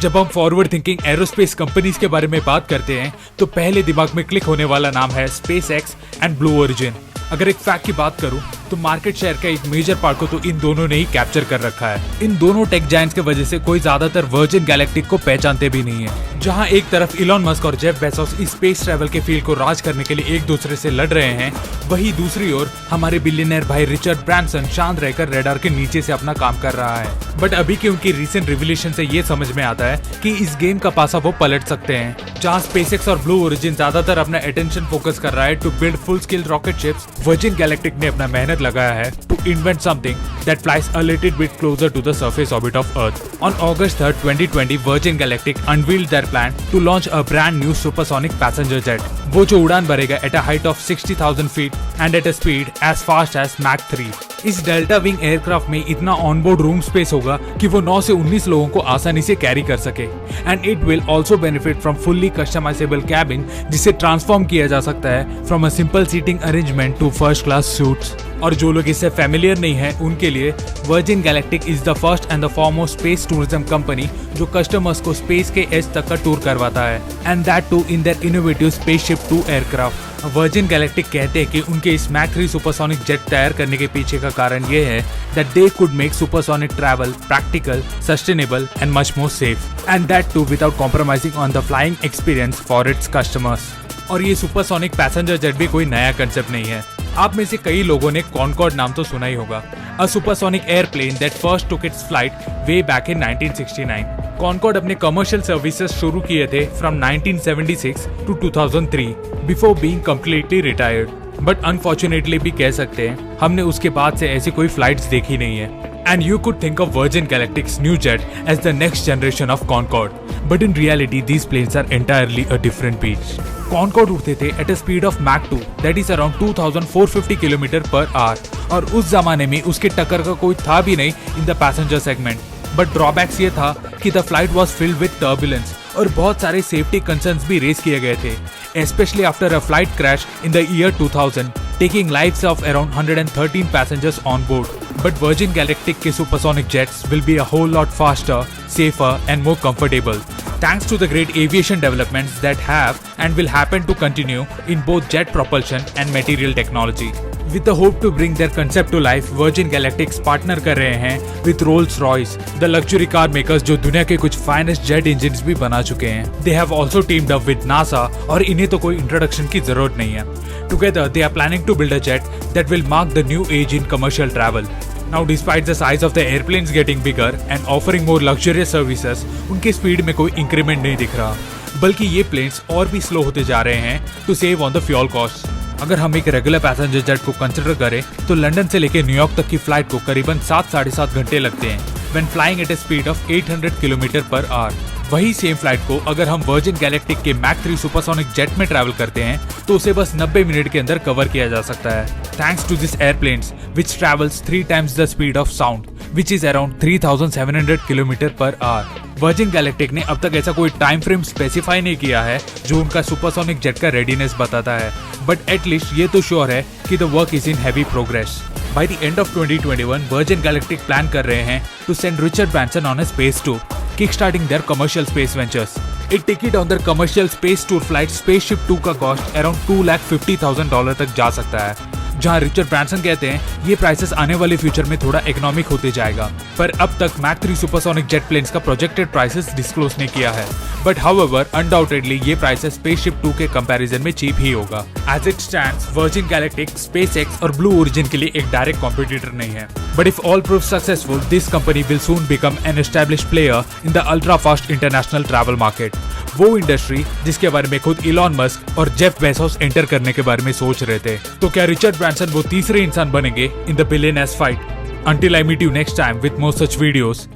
जब हम forward thinking aerospace companies के बारे में बात करते हैं तो पहले दिमाग में क्लिक होने वाला नाम है स्पेसएक्स एंड ब्लू ओरिजिन। अगर एक फैक्ट की बात करूं तो मार्केट शेयर का एक मेजर पार्ट को तो इन दोनों ने ही कैप्चर कर रखा है। इन दोनों टेक जायंट्स की वजह से कोई ज्यादातर वर्जिन गैलेक्टिक को पहचानते भी नहीं है। जहां एक तरफ इलॉन मस्क और जेफ बेजोस इस स्पेस ट्रैवल के फील्ड को राज करने के लिए एक दूसरे से लड़ रहे हैं, वहीं दूसरी ओर हमारे बिलियनर भाई रिचर्ड ब्रांसन शांत रहकर रेडार के नीचे से अपना काम कर रहा है। बट अभी की उनकी रिसेंट रिविलेशन से ये समझ में आता है कि इस गेम का पासा वो पलट सकते हैं। जहां स्पेसएक्स और ब्लू ओरिजिन ज्यादातर अपना अटेंशन फोकस कर रहा है to build full scale rocket ships, Virgin Galactic ने अपना मेहनत लगाया है to invent something that flies a little bit closer to the surface orbit of Earth. On August 3rd, 2020, Virgin Galactic unveiled their plan to launch a brand new supersonic passenger jet. वो जो उड़ान भरेगा at a height of 60,000 feet and at a speed as fast as Mach 3. इस delta wing aircraft में इतना onboard room space होगा कि वो 9 से 19 लोगों को आसानी से कैरी कर सके। And it will also benefit from fully customisable cabin, जिसे ट्रांसफॉर्म किया जा सकता है from a simple seating arrangement to first class suites. और जो लोग इससे फेमिलियर नहीं है उनके लिए Virgin Galactic is the first and the foremost space tourism company जो कस्टमर्स को स्पेस के एज तक का टूर करवाता है, and that too in their innovative spaceship 2 aircraft. Virgin galactic कहते हैं कि उनके इस मैक 3 सुपरसोनिक जेट तैयार करने के पीछे का कारण ये है that they could make supersonic travel practical, sustainable and much more safe, and that too without compromising on the flying experience for its customers. और ये सुपरसोनिक पैसेंजर जेट भी कोई नया कंसेप्ट नहीं है। आप में से कई लोगों ने कॉनकॉर्ड नाम तो सुना ही होगा, a supersonic airplane that first took its flight way back in 1969। Concorde अपने कमर्शियल सर्विसेज शुरू किए थे from 1976 to 2003 before being completely retired. But unfortunately भी कह सकते हैं हमने उसके बाद से ऐसी कोई फ्लाइट्स देखी नहीं है। And you could think of Virgin Galactic's new jet as the next generation of Concorde, but in reality these planes are entirely a different beast. Concorde उड़ते थे at a speed of Mach 2, that is around 2,450 km/h, और उस जमाने में उसके टक्कर का कोई था भी नहीं in the passenger segment. But drawbacks ये था कि the flight was filled with turbulence और बहुत सारे सेफ्टी कंसर्न्स भी रेज किए गए थे, especially after a flight crash in the year 2000, taking lives of around 113 passengers on board. But Virgin Galactic के supersonic jets will be a whole lot faster, safer and more comfortable, thanks to the great aviation developments that have and will happen to continue in both jet propulsion and material technology. With the hope to bring their concept to life, Virgin Galactic partner कर रहे हैं with Rolls-Royce, the luxury car makers जो दुनिया के कुछ finest jet engines भी बना चुके हैं। They have also teamed up with NASA और इन्हें तो कोई introduction की जरूरत नहीं है। Together, they are planning to build a jet that will mark the new age in commercial travel. Now, despite the size of the airplanes getting bigger and offering more luxurious services, उनके speed में कोई increment नहीं दिख रहा, बल्कि ये planes और भी स्लो होते जा रहे हैं to save on the fuel cost. अगर हम एक रेगुलर पैसेंजर जेट को कंसिडर करें तो लंदन से लेकर न्यूयॉर्क तक की फ्लाइट को करीबन 7-7.5 घंटे लगते हैं when flying eight A speed of 800 km/h। वही सेम फ्लाइट को अगर हम वर्जिन गैलेक्टिक के मैक 3 सुपरसोनिक जेट में ट्रैवल करते हैं तो उसे बस 90 मिनट के अंदर कवर किया जा सकता है, thanks to this airplanes which travels 3 times the speed of sound which is around 3,700 km/h। Virgin Galactic ने अब तक ऐसा कोई टाइम फ्रेम स्पेसिफाई नहीं किया है जो उनका सुपरसोनिक जेट का रेडीनेस बताता है, बट एटलीस्ट ये तो श्योर है कि the work is in heavy progress. By the end of 2021, Virgin Galactic plan कर रहे हैं to send Richard Branson on a space tour, kickstarting their commercial space ventures. A ticket on their commercial space tour flight Spaceship 2 का cost around $250,000 तक जा सकता है, जहां Richard Branson कहते हैं ये प्राइसेस आने वाले फ्यूचर में थोड़ा इकोनॉमिक होते जाएगा। पर अब तक मैक 3 सुपरसोनिक जेट प्लेन्स का प्रोजेक्टेड प्राइसेस डिस्क्लोज नहीं किया है, बट हाउएवर अनडाउटेडली ये प्राइसेस स्पेसशिप 2 के कंपैरिजन में चीप ही होगा। As it stands, Virgin Galactic, SpaceX और ब्लू ओरिजिन के लिए एक डायरेक्ट कॉम्पिटिटर नहीं है, but if all prove successful, this company will soon become an established player in the ultra fast international travel market, वो industry जिसके बारे में खुद इलॉन मस्क और जेफ बेजोस एंटर करने के बारे में सोच रहे थे। तो क्या रिचर्ड ब्रांसन वो तीसरे इंसान बनेंगे in the billionaires fight? Until I meet you next time with more such videos.